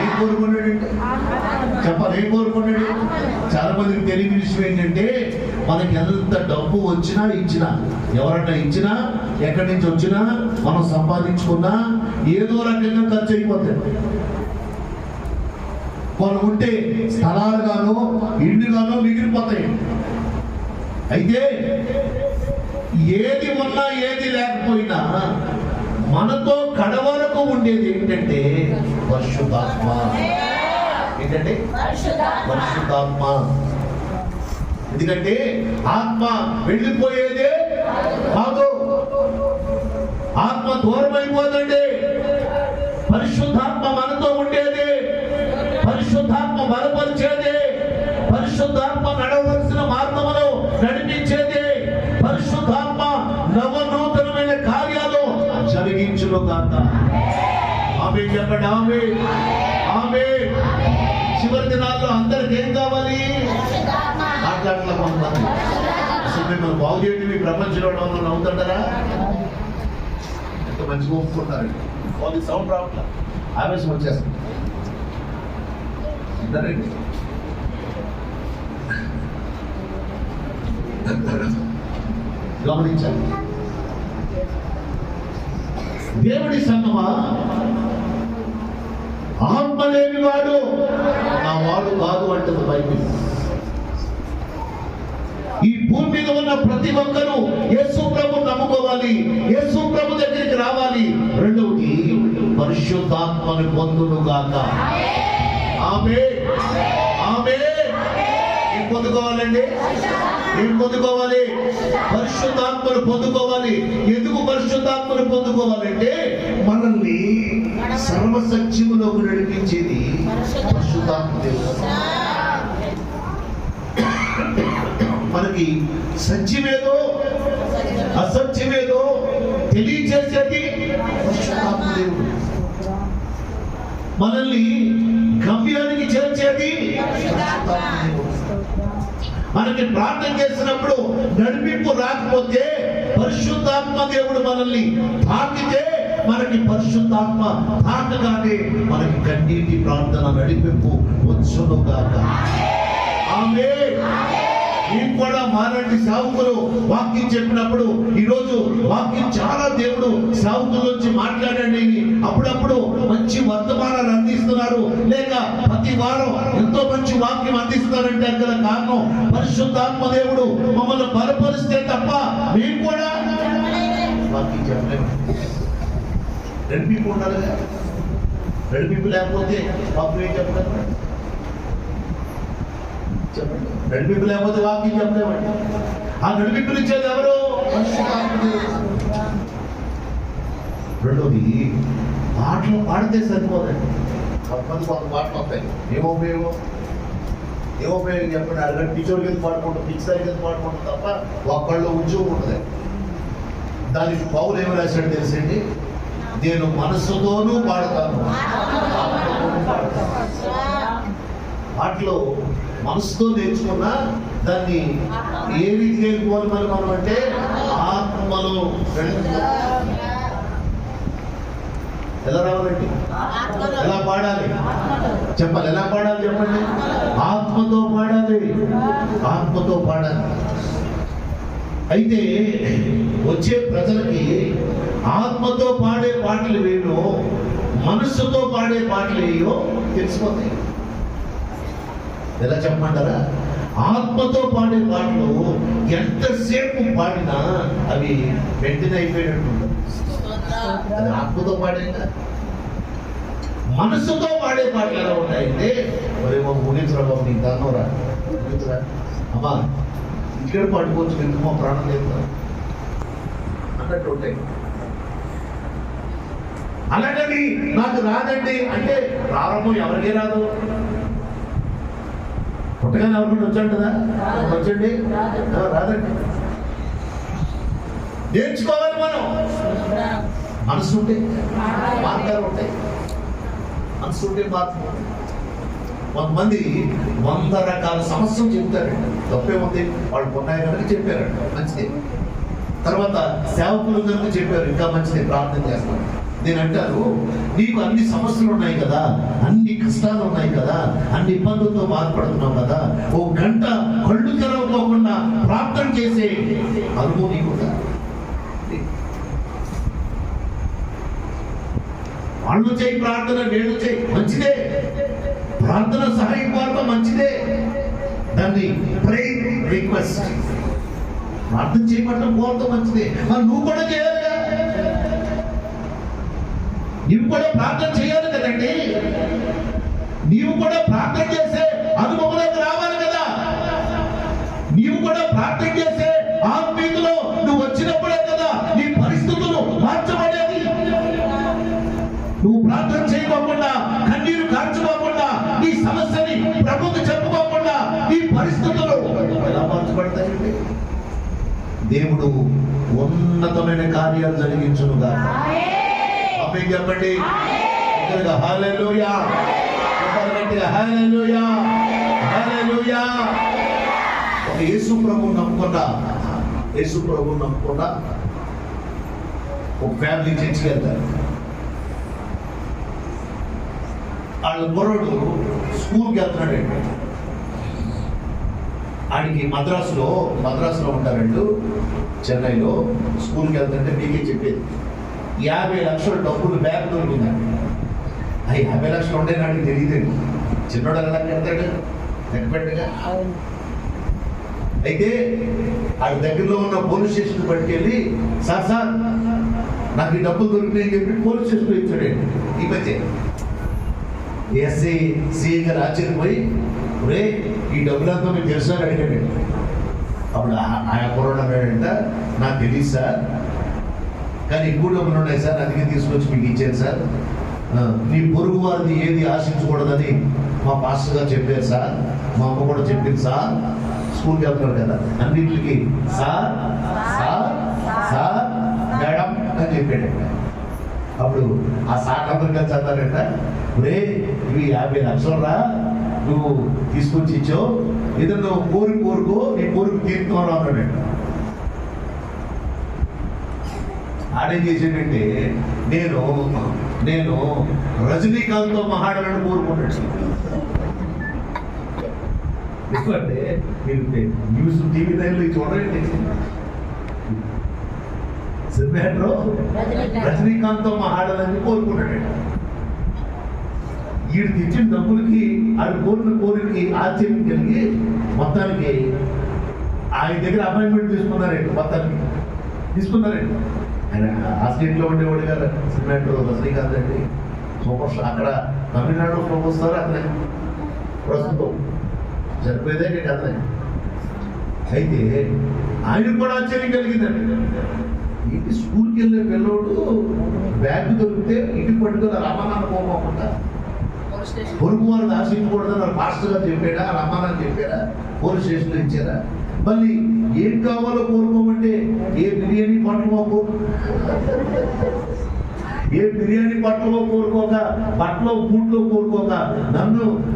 ఏం కోరుకున్నాడంటే చెప్పాలి, ఏం కోరుకున్నాడు? చాలా మందికి తెలియని విషయం ఏంటంటే, మనకి ఎంత డబ్బు వచ్చినా ఇచ్చినా, ఎవరన్నా ఇచ్చినా, ఎక్కడి నుంచి వచ్చినా, మనం సంపాదించుకున్నా ఏదో రకంగా ఖర్చు అయిపోతాయి. వాళ్ళు ఉంటే స్థలాలు గానో ఇల్లు గానో మిగిలిపోతాయి. అయితే ఏది ఉన్నా ఏది లేకపోయినా మనతో కడవరకు ఉండేది ఏంటంటే పరిశుద్ధాత్మ. ఏంటంటే పరిశుద్ధాత్మ. ఎందుకంటే ఆత్మ వెళ్ళిపోయేదే కాదు, ఆత్మ దూరం అయిపోదండి. పరిశుద్ధాత్మ మనతో ఉండేది, పరిశుద్ధాత్మ బలపరిచేది, పరిశుద్ధాత్మ నడవలసిన మార్గములో నడిపించేది, పరిశుద్ధాత్మ నవనూతనమైన కార్యాలు జరిగించును గాక. ఆమేన్ చెప్పండి. ఆమేన్. చివరి దినాల్లో అందరికి ఏం కావాలి? మాట్లాడలే కొంతమంది. అసలు మిమ్మల్ని బాగు చేయండి, మీ ప్రపంచంలో నవ్వుతుంటారా? ఎంత మంచిగా ఒప్పుకుంటారు. వాళ్ళకి సౌండ్ రావట్లా, ఆవేశం వచ్చేస్తుంది. గమనించాలి. దేవుడి సంగమా, ఆత్మ లేని వాడు నా వాడు కాదు అంటుంది బైబిల్. ఈ భూమి మీద ఉన్న ప్రతి ఒక్కరూ యేసు ప్రభు నమ్ముకోవాలి, యేసు ప్రభు దగ్గరికి రావాలి. రెండవది పరిశుద్ధాత్మను పొందును గాక. ఆమేన్, ఆమేన్. ఏం పొందుకోవాలండి? ఏం పొందుకోవాలి? పరిశుద్ధాత్మను పొందుకోవాలి. ఎందుకు పరిశుద్ధాత్మను పొందుకోవాలంటే మనల్ని సర్వసత్యములోకి నడిపించేది పరిశుద్ధాత్మ దేవుడు. మనకి సత్యమేదో అసత్యమేదో తెలియచేసేది పరిశుద్ధాత్మ దేవుడు. మనల్ని గమ్యానికి చేర్చేది పరిశుద్ధాత్మ దేవుడు. మనకి ప్రార్థన చేసినప్పుడు నడిపింపు రాకపోతే పరిశుద్ధాత్మ దేవుడు మనల్ని తాకితే మనకి పరిశుద్ధాత్మ తాకగానే మనకి కన్నీటి ప్రార్థన నడిపింపు వచ్చును గాక. ఆమేన్. మీరు కూడా మాలాంటి సేవకులు వాక్యం చెప్పినప్పుడు, ఈరోజు వాక్యం చాలా దేవుడు సేవకుల నుంచి మాట్లాడండి, అప్పుడప్పుడు మంచి వర్తమానాలు అందిస్తున్నారు, లేక ప్రతి వారం ఎంతో మంచి వాక్యం అందిస్తున్నారంటే గల కారణం పరిశుద్ధాత్మ దేవుడు మమ్మల్ని బలపరిస్తే తప్ప మేము కూడా వాక్యం చెప్పలేము. నడిపింపు ఉండాలి. నడిపింపు లేకపోతే వాక్యం ఏం చెప్పలేదు. చెప్పండి. నడిపింపు లేకపోతే వాక్యం చెప్పలేమండి. ఆ నడిపింపులు ఇచ్చేది ఎవరు? రెండోది, పాటలు పాడితే సరిపోదండి. కొంతమంది పాటలు వస్తాయి, ఏమో ఉపయోగం చెప్పండి. అరగంట టీచర్ కింద పాడుకుంటాం, పిక్చర్ కింద పాడుకుంటాం తప్ప ఒక్కళ్ళు ఉద్యోగం ఉంటుంది. దానికి పౌలు ఏమి రాశాడు తెలుసండి? నేను మనస్సుతోనూ పాడతాను. పాటలు మనసుతో నేర్చుకున్నా దాన్ని ఏ రీతికి వెళ్ళిపోవాలి మనం అంటే ఆత్మలో ఎలా రావాలండి? ఎలా పాడాలి చెప్పాలి. ఎలా పాడాలి చెప్పండి? ఆత్మతో పాడాలి. ఆత్మతో పాడాలి. అయితే వచ్చే ప్రజలకి ఆత్మతో పాడే పాటలు వేయో, మనస్సుతో పాడే పాటలు వేయో తెలిసిపోతాయి. ఎలా చెప్పమంటారా? ఆత్మతో పాడే పాటలు ఎంతసేపు పాడినా అవి వెంటనే అయిపోయినట్టు ఉంటుంది. అది ఆత్మతో పాడే. మనస్సుతో పాడే పాటలు ఎలా ఉంటాయంటే, మరేమో ముగించరా బాబు, నీకు దాన్నోరా ముగించరా అమ్మా, ఇక్కడ పాడుకోవచ్చు, ఎందుకు మా ప్రాణం లేదు అన్నట్టు ఉంటాయి. అలాగని నాకు రాదండి అంటే ప్రారంభం ఎవరికీ రాదు. పుట్టగానే ఎవరికైనా వచ్చంటదా? వచ్చండి, రాదండి. నేర్చుకోవాలి మనం. మనసు ఉంటే మార్గాలు ఉంటాయి. మనసు ఉంటే మార్పు. కొంతమంది 100 రకాల సమస్యలు చెప్తారండి. తప్పే ఉంది, వాళ్ళు కొన్నాయి కనుక చెప్పారంట, మంచిది. తర్వాత సేవకులు కనుక చెప్పారు, ఇంకా మంచిది, ప్రార్థన చేస్తాను. నేను అంటాను, నీకు అన్ని సమస్యలు ఉన్నాయి కదా, అన్ని కష్టాలు ఉన్నాయి కదా, అన్ని ఇబ్బందులతో బాధపడుతున్నావు కదా, ఓ గంట కళ్ళు తెరవకోకుండా ప్రార్థన చేసే అనుభవం నీకుందా? వాళ్ళు చేయి ప్రార్థన, నేను చేయి, మంచిదే. ప్రార్థన సహాయం కోరటం మంచిదే. దాన్ని ప్రేయర్ రిక్వెస్ట్, ప్రార్థన చేయబడటం కోరటం మంచిదే. మరి నువ్వు కూడా చేయాలిగా, నీవు కూడా ప్రార్థన చేయాలి కదండి. నీవు కూడా ప్రార్థన చేసే అనుభవంలోకి రావాలి కదా. నీవు కూడా ప్రార్థన చేసే ఆత్మీయతలో నువ్వు వచ్చినప్పుడే కదా నీ పరిస్థితులు మార్చబడేది. నువ్వు ప్రార్థన చేయకోకుండా, కన్నీరు కార్చుకోకుండా, నీ సమస్యని ప్రభువుకు చెప్పుకోకుండా నీ పరిస్థితులు ఎలా మార్చబడతాయండి? దేవుడు ఉన్నతమైన కార్యాలు జరిగించునుగా. చెప్పండి హల్లెలూయా, హల్లెలూయా, హల్లెలూయా. ఒక యేసు ప్రభువుని నమ్ముకున్నా ఒక ఫ్యామిలీ చర్చికి వెళ్తారు. వాళ్ళ కుర్రోడు స్కూల్కి వెళ్తున్నాడండి. ఆడికి మద్రాసులో ఉంటారండు, చెన్నైలో. స్కూల్కి వెళ్తుంటే మీకే చెప్పేది, 50 లక్షల డబ్బులు బ్యాగ్ దొరికిందండి. అవి 50 లక్షలు ఉండే నాకు తెలియదండి. చిన్నోడు ఎలా కడతాడు లెక్కపెట్టగా. అయితే ఆ దగ్గరలో ఉన్న పోలీస్ స్టేషన్ పట్టుకెళ్ళి, సార్ నాకు ఈ డబ్బులు దొరికినాయని చెప్పి పోలీస్ స్టేషన్లో ఇచ్చాడండి. ఈ మధ్య ఎస్ఐ సిఐ గారు ఆశ్చర్యపోయి, రే ఈ డబ్బులంతా మీకు తెలుసా అని అడిగాడు. అప్పుడు ఆయన కుర్రాడు అన్నాడంట, నాకు తెలియదు సార్, కానీ ఎక్కువ డబ్బులు ఉన్నాయి సార్, అందుకే తీసుకొచ్చి మీకు ఇచ్చాను సార్. మీ పొరుగు వారిని ఏది ఆశించకూడదని మా పాస్టర్ గారు చెప్పారు సార్, మా అమ్మ కూడా చెప్పింది సార్. స్కూల్కి వెళ్తున్నారు కదా, అన్నింటికి సార్ సార్ సార్ మేడం అని చెప్పాడంట. అప్పుడు ఆ సార్ అందరు కలిసి అన్నారంట, రే ఇవి 50 లక్షలు రా, నువ్వు తీసుకొచ్చి ఇచ్చావు, ఏదో నువ్వు కోరుకో, నీ కోరిక తీరుతున్నావు అన్నాడంట. ఆడేం చేసాడంటే నేను రజనీకాంత్తో మహాడాలని కోరుకున్నాడు. ఎందుకంటే మీరు న్యూస్ టీవీ లైన్లో చూడండి, సినిమాలో రజనీకాంత్తో మహాడాలని కోరుకున్నాడు. వీడు తెచ్చిన డబ్బులకి ఆడు కోరిన కోరికకి ఆశ్చర్యం కలిగి మొత్తానికి ఆయన దగ్గర అపాయింట్మెంట్ తీసుకున్నారండి. మొత్తానికి తీసుకున్నారండి. ఆయన ఆ స్టేట్లో ఉండేవాడు కదా, సినిమాటో రజనీకాంత్ అండి, సూపర్ స్టార్. అక్కడ తమిళనాడు సూపర్ స్టార్ అతనే ప్రస్తుతం, చనిపోయేదే కథనే. అయితే ఆయనకు కూడా ఆశ్చర్యం కలిగిందండి. ఇంటి స్కూల్కి వెళ్ళే పిల్లోడు బ్యాగ్ దొరికితే ఇంటికి పట్టుకొని రమ్మనాన్న పోకుండా పొరుగు వారిని ఆశించకూడదని వాళ్ళ మాస్టర్ గారు చెప్పాడా, రమ్మనని చెప్పారా, పోలీస్ స్టేషన్లో ఇచ్చారా? మళ్ళీ ఏం కావాలో కోరుకోమంటే ఏ బిర్యానీ పట్టలో కోరుకోక, బట్టలో బూట్లో కోరుకోక,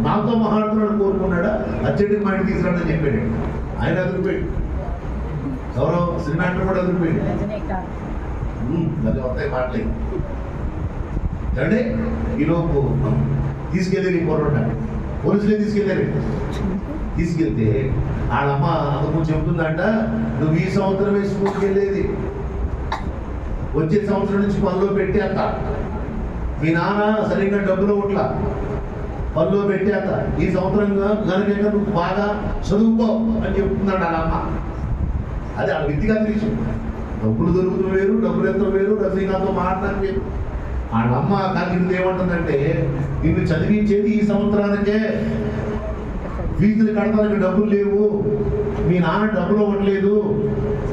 నాతో మహాడుతున్నాడు కోరుకున్నాడా? అచ్చడికి మా ఇంటికి తీసుకురాడని చెప్పాడు. ఆయన ఎదురుపోయాడు. ఎవరో సినిమా కూడా ఎదురుపోయాడు. అది వస్తాయి మాటలే అంటే ఈలోపు తీసుకెళ్ళారు. ఈ పొరట పోలీసులే తీసుకెళ్తే వాళ్ళమ్మ అందుకు చెబుతుందంట, నువ్వు ఈ సంవత్సరమే స్కూల్కి వెళ్ళేది, వచ్చే సంవత్సరం నుంచి పనిలో పెట్టేంత, మీ నాన్న సరిగ్గా డబ్బులు ఒకట్లా పనిలో పెట్టేంత, ఈ సంవత్సరం కనుక నువ్వు బాగా చదువుకో అని చెప్తున్నాడు వాళ్ళమ్మ. అది వాళ్ళ వ్యక్తిగత విషయం. డబ్బులు దొరుకుతూ వేరు, డబ్బులు ఎంతో వేరు, రజనీకాంత్తో మాట్లాడడం వేరు. వాళ్ళమ్మ కానీ ఏమంటుందంటే, నిన్ను చదివించేది ఈ సంవత్సరానికే, ఫీజులు కడతానికి డబ్బులు లేవు, మీ నాన్న డబ్బులు ఇవ్వట్లేదు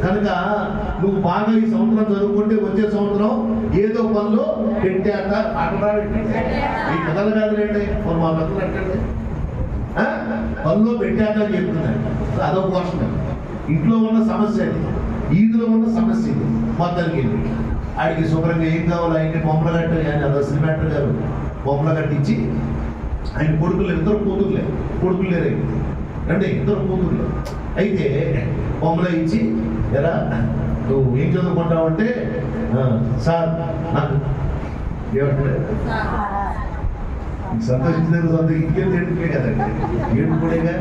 కనుక నువ్వు బాగా ఈ సంవత్సరం చదువుకుంటే వచ్చే సంవత్సరం ఏదో పనులు పెట్టాక అక్కడ ఈ కథలు కాదులేండి, మా కథలు అంటండి పనులు పెట్టాక చెప్తున్నాను. అదొక వర్షం. ఇంట్లో ఉన్న సమస్య అది, ఈదులో ఉన్న సమస్య ఇది. మొత్తానికి ఆడికి శుభ్రంగా ఏం కావాలో ఆయన్ని బొమ్మలు కట్టి, ఆయన సినిమాటర్ గారు బొమ్మలు కట్టించి, ఆయన కొడుకులు ఇద్దరు కొడుకులు లేరు అంటే ఇద్దరు కూతుర్లే. అయితే బొమ్మలు ఇచ్చి, ఎలా నువ్వు ఏం చదువుకుంటావంటే, సార్ నాకు సంతోషించిన ఇంకేం ఏడుపులే కదండి, ఏడుపుడేగా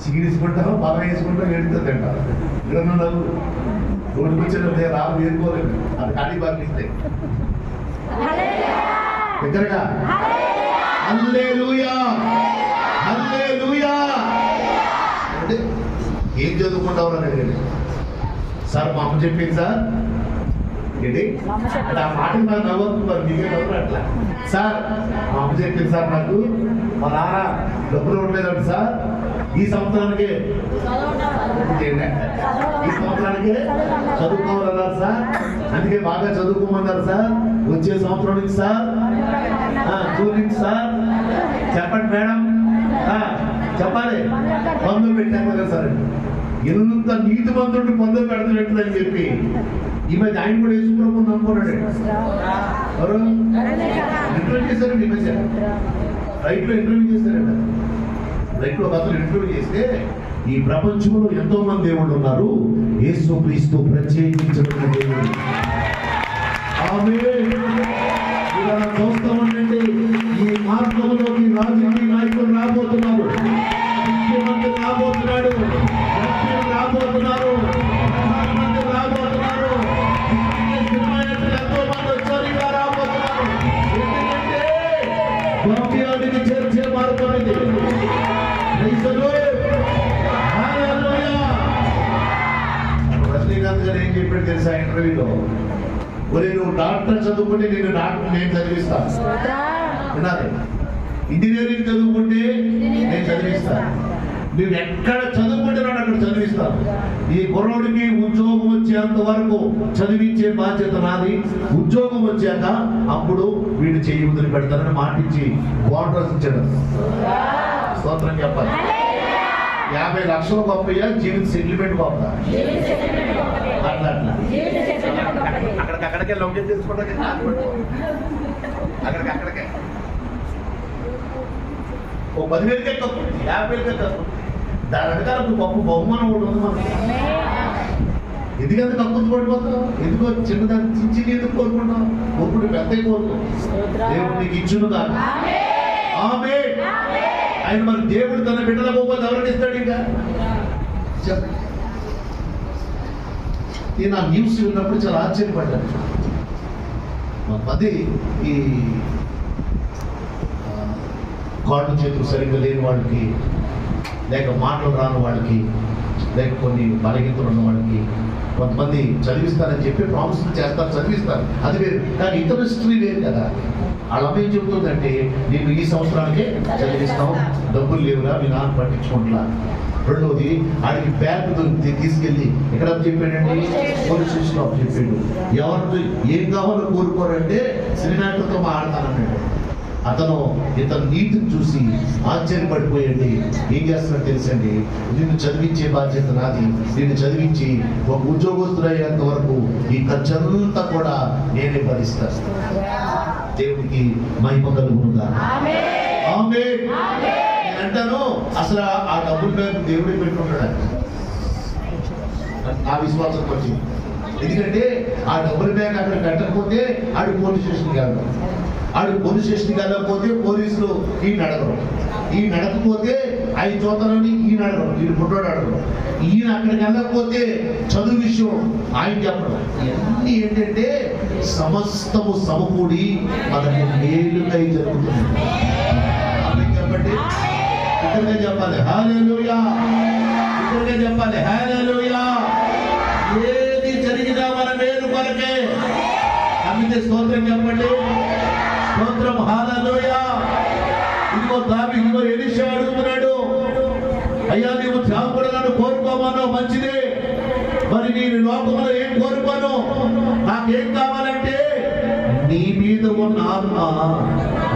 సిగిరించుకుంటాం, బాగా వేసుకుంటాం, ఏడుతుంది తింటాం. ఇక్కడ రోడ్డు కూర్చొని రాదు ఏరుకోలేదు, అది ఖాళీ బాగా ఇస్తాయి దగ్గరగా. హల్లెలూయా హల్లెలూయా అంటే ఏం చదువుకుంటావు అని అడిగాడు. సార్ మా అమ్మ చెప్పింది సార్ ఏంటి అంటే ఆ మాట నాకు నవ్వుతుంది, మరి మీకే నవ్వు అట్లా. సార్ మా అమ్మ చెప్పింది సార్, నాకు మా నాన్న డబ్బులు ఉండలేదండి సార్, ఈ సంవత్సరానికి చదువుకోవాలన్నారు సార్, అందుకే బాగా చదువుకోమన్నారు సార్, వచ్చే సంవత్సరం నుంచి సార్ చూపించి సార్ చెప్పండి మేడం, చెప్పాలి పనులు పెట్టాను కదా సార్. ఎంత నీతి మంత్రుడిని పనులు పెడతాడని చెప్పి ఈ మధ్య ఆయన కూడా యేసుప్రభువుని నమ్ముకున్నాడు. ఎవరు ఇంటర్వ్యూ చేశారండి, ఈ మధ్య రైట్లో ఇంటర్వ్యూ చేశారంట. రైట్లో అతను ఇంటర్వ్యూ చేస్తే, ఈ ప్రపంచంలో ఎంతో మంది దేవుళ్ళు ఉన్నారు, యేసుక్రీస్తు ప్రత్యేకించబడిన దేవుడు. ఇలా చూస్తామంటే ఈ మార్గంలోకి రాజకీయ నాయకులు రాబోతున్నారు, ముఖ్యమంత్రి రాబోతున్నాడు, రాబోతున్నారు, ప్రధానమంత్రి రాబోతున్నారు, ఎంతో మంది వచ్చారు, ఇంకా రాబోతున్నారు. ఎందుకంటే గమ్యానికి చేర్చే మార్గం ఇది. రజనీకాంత్ గారు ఏం చెప్పాడు తెలుసా ఇంటర్వ్యూలో? ఒరే నువ్వు డాక్టర్ చదువుకుంటే నేను చదివిస్తాను, వినాలి. ఇంజనీరింగ్ చదువుకుంటే నేను చదివిస్తాను, నువ్వు ఎక్కడ చదువుకుంటే నాడు అక్కడ చదివిస్తాను. ఈ కుర్రోడికి ఉద్యోగం వచ్చేంత వరకు చదివించే బాధ్యత నాది. ఉద్యోగం వచ్చాక అప్పుడు వీడు చెయ్యి వదిలి పెడతానని మాటించి క్వార్టర్స్ ఇచ్చాడు. స్తోత్రం చెప్పాలి. 50 లక్షలు గొప్పయ్యా, జీవిత సెటిల్మెంట్ గొప్ప. అట్లా అట్లా అక్కడికక్కడికే లౌక్యం చేసుకుంటా, అక్కడికక్కడికే ఓ 10,000కే తప్పు, 50,000కే తప్పు. దాని అధికారం గొప్ప బహుమానం ఒకటి ఉంది మనకి. ఎందుకంటే కక్కుతు పడిపోతావు? ఎందుకో చిన్నదాన్ని చిన్ని ఎందుకు కోరుకుంటావు? ఒకప్పుడు పెద్ద కోరుకో. దేవుడు నీకు ఇచ్చును కాదు. ఆమేన్. ఆయన మరి దేవుడు తన బిడ్డల పోతే ఎవరికి ఇస్తాడు? ఇంకా చెప్పండి. నేను ఆ న్యూస్ విన్నప్పుడు చాలా ఆశ్చర్యపడ్డాను. అది ఈ కాళ్ళు చేతులు సరిగ్గా లేని వాళ్ళకి, లేక మాటలు రాని వాళ్ళకి, లేక కొన్ని బలహీనతలు ఉన్న వాళ్ళకి కొంతమంది చదివిస్తారని చెప్పి ప్రామిస్ చేస్తారు, చదివిస్తారు, అది వేరు. కానీ ఇతర హిస్టరీ వేరు కదా. వాళ్ళ అమ్మ ఏం చెబుతుందంటే, నేను ఈ సంవత్సరానికే చదివిస్తాం, డబ్బులు లేవురా, మీ నాన్న పట్టించుకుంటా. రెండోది, ఆడికి బ్యాగ్ దొరికితే తీసుకెళ్ళి ఎక్కడ చెప్పాడండి? పోలీస్ స్టేషన్లో చెప్పాడు. ఎవరితో ఏం కావాలో కోరుకోరంటే సినిమాటర్తో మాట్లాడతానన్నాడు. అతను ఇతను నీతిని చూసి ఆశ్చర్యపడిపోయండి. ఏం చేస్తున్నా తెలుసండి, నిన్ను చదివించే బాధ్యత నాది. నిన్ను చదివించి ఒక ఉద్యోగస్తులయ్యేంత వరకు ఈ ఖర్చంతా కూడా నేనే భరిస్తాను. దేవునికి మహిమ కలుగునుగా. ఆమేన్. నేను అంటాను, అసలు ఆ డబ్బులు దేవుడే పెట్టుకుంటాడు. ఆ విశ్వాసం వచ్చింది. ఎందుకంటే ఆ డబ్బుల బ్యాగ్ అక్కడ కట్టకపోతే ఆడు పోలీస్ స్టేషన్కి వెళ్తాం. ఆడు పోలీస్ స్టేషన్కి వెళ్ళకపోతే పోలీసులు ఈయన అడగరు. ఈయన అడగకపోతే ఆయన చూస్తారని ఈయన అడగరు, ఈయన పుట్టాడు అడగరు. ఈయన అక్కడికి వెళ్ళకపోతే చదువు విషయం ఆయన చెప్పడం. ఇవన్నీ ఏంటంటే సమస్తము సమకూడి మనకి మేలుకై జరుగుతుంది. చెప్పండి, ఇక్కడికే చెప్పాలి హల్లెలూయా, ఇక్కడికే చెప్పాలి హల్లెలూయా. ఏది జరిగినా మన మేలు కొరకే. అందుకే స్తోత్రం చెప్పండి, స్తోత్రం హల్లెలూయా. ఇదిగో ఎలీషా అడుగుతున్నాడు, అయ్యా నీవు త్యాగపడలను కోరుకోమను, మంచిదే. మరి నేను లోకంలో ఏం కోరుకోను? నాకేం కావాలంటే నీ మీద ఉన్న ఆత్మ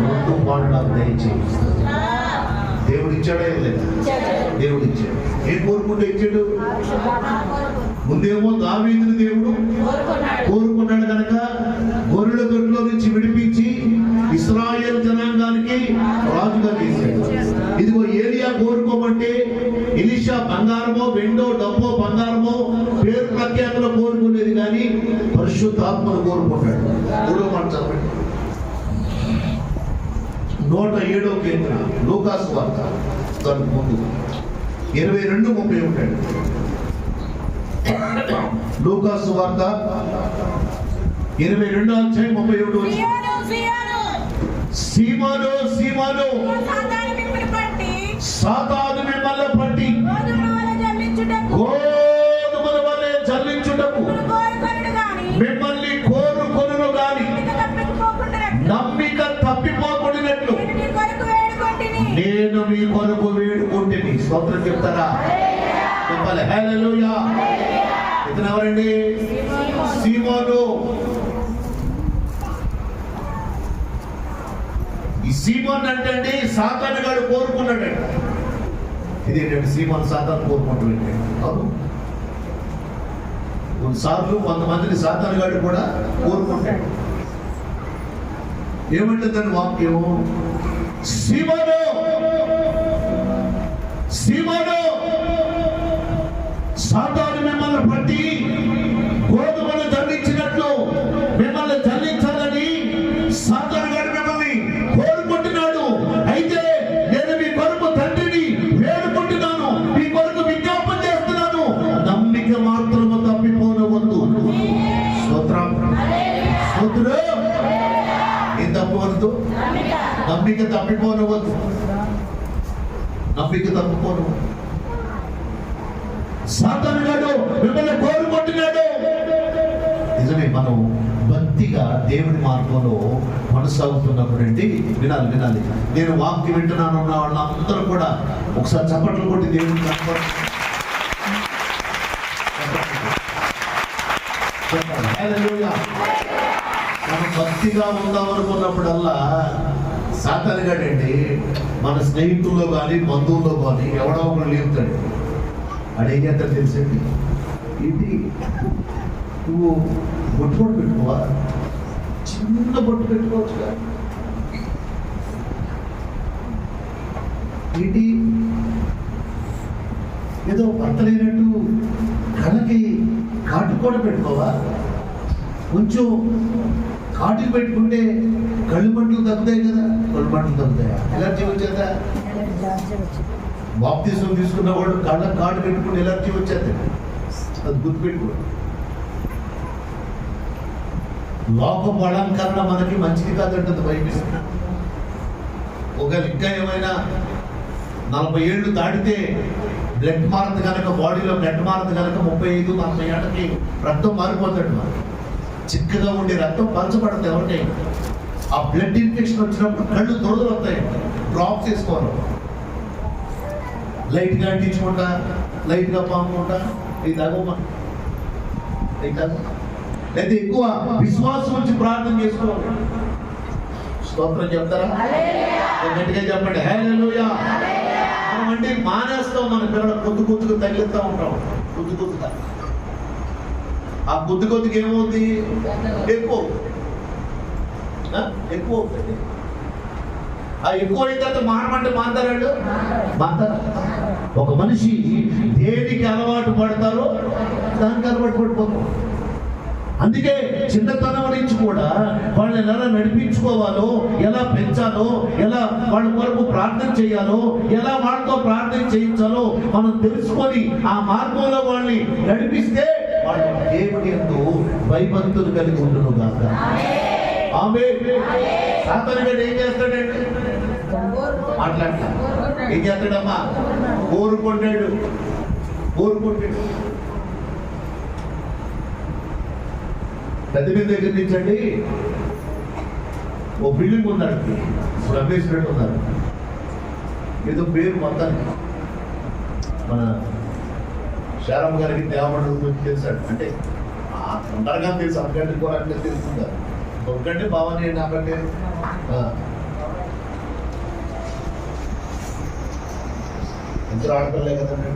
ముందు పాడు నాకు దయచేయి. దేవుడు ఇచ్చాడా? లేదా? దేవుడు ఇచ్చాడు. ఏం కోరుకుంటే ఇచ్చాడు? ముందేమో దావీదుని దేవుడు కోరుకున్నాడు కనుక గొర్రెల దొడ్లో నుంచి విడిపించి ఇశ్రాయేలు జనాంగానికి రాజుగా చేశాడు. ఇదిగో ఏలియా కోరుకోమంటే ఎలీషా బంగారమో వెండో డబ్బో బంగారమో పేరు ప్రఖ్యాతలో కోరుకునేది కానీ పరిశుద్ధాత్మను కోరుకున్నాడు. 3వ మాట చదవండి. 107వ కీర్తన లూకాసు వార్త దానికి ముందు 22:30 ఉంటాడు. లూకాసు వార్త 22:31. సీమోను సీమోను, సాతాను మిమ్మల్ని పట్టి గోధుమల వలె జల్లించుటకు మిమ్మల్ని కోరుకొనును గాని నమ్మిక తప్పిపోకుండానట్లు నేను మీ కొరకు వేడుకుంటుని. స్తోత్రం చెప్తారా? చెప్పాలి హల్లెలూయా. ఇతను ఎవరండి? సీమోను. ఈ సీమోన్ అంటే సాతాను గాడు కోరుకున్నాడంట. ఇదేంటంటే సీమోన్ సాతాను కోరుకుంటాడంటే? అవును, కొన్నిసార్లు కొంతమందిని సాతాను గాడు కూడా కోరుకుంటాడు. ఏమంటుందని వాక్యం? సీమోను సీమోను, సాతాను మిమ్మల్ని పట్టి గోధుమలు జల్లించినట్లు మిమ్మల్ని జల్లించాలని సాతాను గారు మిమ్మల్ని కోరుకుంటున్నాడు. అయితే నేను మీ కొరకు తండ్రిని వేడుకుంటున్నాను, మీ కొరకు విజ్ఞాపన చేస్తున్నాను, నమ్మిక మాత్రము తప్పిపోనవద్దు. స్తోత్రం స్తోత్రం. ఏం తప్పవద్దు? నమ్మిక తప్పిపోనవద్దు. నమ్మిక తప్పిపోనవద్దు. సాతాను గాడు మిమ్మల్ని కోరుకుంటున్నాడు. నిజమే. మనం భక్తిగా దేవుడి మార్గంలో కొనసాగుతున్నప్పుడు అండి, వినాలి వినాలి. నేను వాక్యం వింటున్నాను ఉన్న వాళ్ళందరూ కూడా ఒకసారి చప్పట్లు కొట్టి దేవుడిని మనం భక్తిగా ఉందాం అనుకున్నప్పుడల్లా సాతాను గాడండి మన స్నేహితుల్లో కానీ బంధువుల్లో కానీ ఎవడో ఒకరు లేపుతాడు. అడేం చేస్తారు తెలిసండి, ఇది నువ్వు బొట్టు కూడా పెట్టుకోవా, చిన్న బొట్టు పెట్టుకోవచ్చుగా, ఏంటి ఏదో భర్త లేనట్టు కళ్ళకి కాటు కూడా పెట్టుకోవా? కొంచెం కాటుకు పెట్టుకుంటే కళ్ళు మంటలు తగ్గుతాయి కదా. కళ్ళు మంటలు తగ్గుతాయా? ఎలర్జీ వచ్చేదా? బాప్తిజం తీసుకున్న వాడు కళ్ళకు కాటు పెట్టుకుని ఎలర్జీ వచ్చేది. అది గుర్తుపెట్టుకో. లోకం అలంకరణ మనకి మంచిది కాదంటుంది బైబిల్. ఒకవేళ ఇంకా ఏమైనా 40 ఏళ్ళు దాటితే బ్లడ్ మారదు కనుక, బాడీలో బ్లడ్ మారదు కనుక 35-40 ఏళ్ళకి రక్తం మారిపోతాడు. మరి చిక్కగా ఉండే రక్తం పలచబడుతుంది ఎవరికై. ఆ బ్లడ్ ఇన్ఫెక్షన్ వచ్చినప్పుడు కళ్ళు దురదలు వస్తాయి. డ్రాప్స్ వేసుకోవాలి. లైట్గా అంటించుకుంటా, లైట్గా పాముకుంటా, ఇది తగ్గమా అయితే ఎక్కువ విశ్వాసం వచ్చి ప్రార్థన చేసుకోవాలి. స్తోత్రం చెప్తారా? గట్టిగా చెప్పండి హల్లెలూయా. మనం అంటే మానేస్తాం. మన పిల్లలు కొద్దిగా తగిలిస్తూ ఉంటాం. కొద్దిగా ఆ కొద్దిగా ఏమవుతుంది? ఎక్కువ అవుతుంది. ఆ ఎక్కువ అయిన తర్వాత మానమంటే మాంతారాడు మాంతారా. ఒక మనిషి దేనికి అలవాటు పడతారో దానికి అలవాటు పడిపోతాం. అందుకే చిన్నతనం నుంచి కూడా వాళ్ళని ఎలా నడిపించుకోవాలో, ఎలా పెంచాలో, ఎలా వాళ్ళ కొరకు ప్రార్థన చేయాలో, ఎలా వాళ్ళతో ప్రార్థన చేయించాలో మనం తెలుసుకొని ఆ మార్గంలో వాళ్ళని నడిపిస్తే వాళ్ళు దేవుని యందు భయభక్తులు కలిగి ఉండును గాక. ఆమేన్. సాతానుడు ఏం చేస్తాడండి? మాట్లాడతా ఏం చేస్తాడమ్మా? కోరుకుంటాడు. పెద్ద దగ్గర నుంచండి ఓ బిల్డింగ్ ఉన్నాడు, రమేష్ రెడ్డి ఉన్నారు. ఏదో పేరు మొత్తానికి మన శారమ్మ గారికి దేవమండలం గురించి తెలుసాడు. అంటే తొందరగా తెలుసు, అక్కడికి కూడా అంటే తెలుసుకుంటారు. ఒక్కటే భావన నాకంటే ఇద్దరు ఆడపిల్లలే కదండి.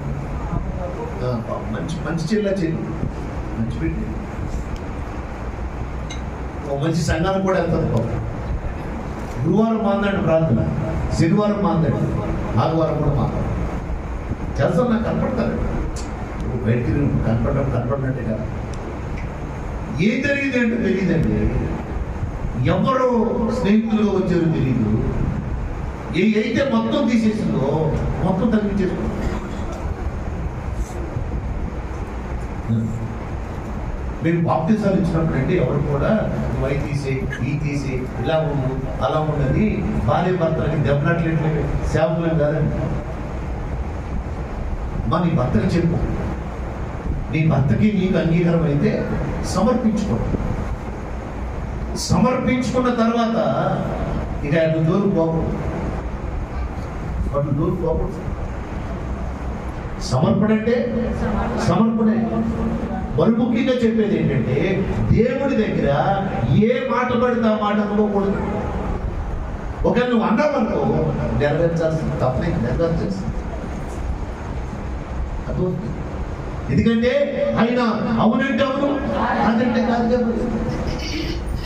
మంచి చెల్లి మంచి పెట్టి మంచి సంఘానికి కూడా వెళ్తారు. గురువారం మాందండి ప్రార్థన, శనివారం మాందండి, ఆదివారం కూడా మాందండి. చేస్తాం. నాకు కనపడతారు బయటికి కనపడినట్టే కదా. ఏం జరిగింది అంటే తెలియదండి. ఎవరు స్నేహితులుగా వచ్చారో తెలియదు. అయితే మొత్తం తీసేసిందో మొత్తం తగ్గించేసుకో. మీరు బాప్తిసాలు ఇచ్చినప్పుడు అంటే ఎవరు కూడా వై తీసే ఈ తీసే ఇలా ఉండు అలా ఉండని భార్య భర్తలకి దెబ్బలాట్లే సేవకులం కాదండి. మా నీ భర్తకి చెప్పు, నీ భర్తకి నీకు అంగీకారం అయితే సమర్పించుకున్న తర్వాత ఇక అటు జోరు పోకూడదు. సమర్పణ అంటే సమర్పణే. మరి ముఖ్యంగా చెప్పేది ఏంటంటే దేవుడి దగ్గర ఏ మాట పడితే ఆ మాట అనుకోకూడదు. ఒకవేళ నువ్వు అన్నావనుకో నెరవేర్చాల్సింది, తప్పనే నెరవేర్చాల్సింది. ఎందుకంటే ఆయన అవునంటే అవును, కాదంటే కాదు.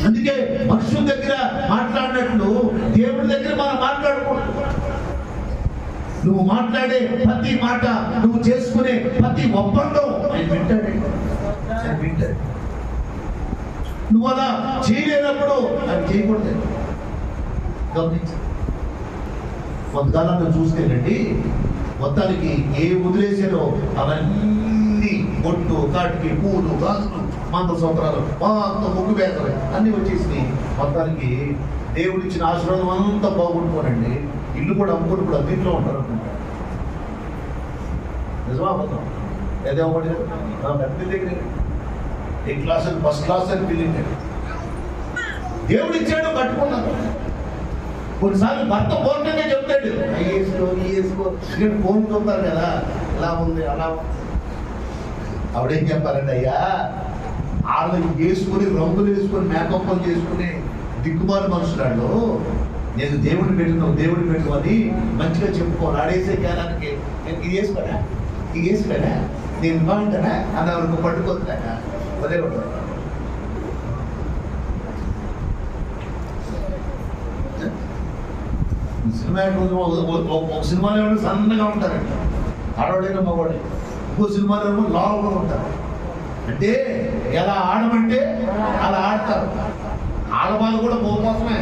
అందుకే మనుషుల దగ్గర మాట్లాడినట్లు దేవుడి దగ్గర మనం మాట్లాడకూడదు. నువ్వు మాట్లాడే ప్రతి మాట, నువ్వు చేసుకునే ప్రతి ఒప్పందం ఆయన వింటాడు. నువ్వు అలా చేయలేనప్పుడు అది చేయకూడదు. గమనించు. కొంతకాలంలో చూస్తేనండి మొత్తానికి ఏ వదిలేసారో అవన్నీ బొట్టు, కాటికి, పూలు, గాజులు, మంద సూత్రాలు, మొత్తం ముగ్గు వేతలు అన్నీ వచ్చేసి మొత్తానికి దేవుడిచ్చిన ఆశీర్వాదం అంతా బాగుంటుకోనండి. ఇల్లు కూడా అమ్ముకుని ఇప్పుడు అద్దీంట్లో ఉంటారు అనుకుంటారు. నిజమా అబద్ధం? ఏదో ఒకటి పెద్ద దగ్గర ఏ క్లాస్ అని ఫస్ట్ క్లాస్ అని బిల్డింగ్ దేవుడు ఇచ్చాడు, కట్టుకున్నాను. కొన్నిసార్లు భర్త పూర్ణంగా చెప్తాడు, వేసుకో ఇక్కడ ఫోన్ చూస్తారు కదా, ఇలా ఉంది అలా. ఆవిడేం చెప్పారండి, అయ్యా వాళ్ళకి వేసుకుని రంగులు వేసుకొని మేకప్లు చేసుకుని దిక్కుమాలి మనుషులాడు, నేను దేవుడిని పెట్టు అని మంచిగా చెప్పుకోవాలి. ఆడేసే జ్ఞానానికి నేను ఇది వేసుకోనా నేను బాగుంటానా అన్న వరకు పట్టుకోతానా అదే సినిమా ఒక సినిమాలో ఏమో సన్నగా ఉంటారండి ఆడవాడైనా మగవాడే, ఇంకో సినిమాలో ఏమో లావుగా ఉంటారు. అంటే ఎలా ఆడమంటే అలా ఆడతారు. ఆడవాళ్ళు కూడా పో కోసమే.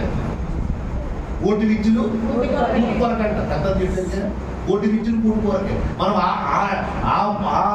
ఓటు విచ్చులు కూటు కొరకంట. పెద్ద ఓటు విచ్చులు కూటు కొరకే. మనం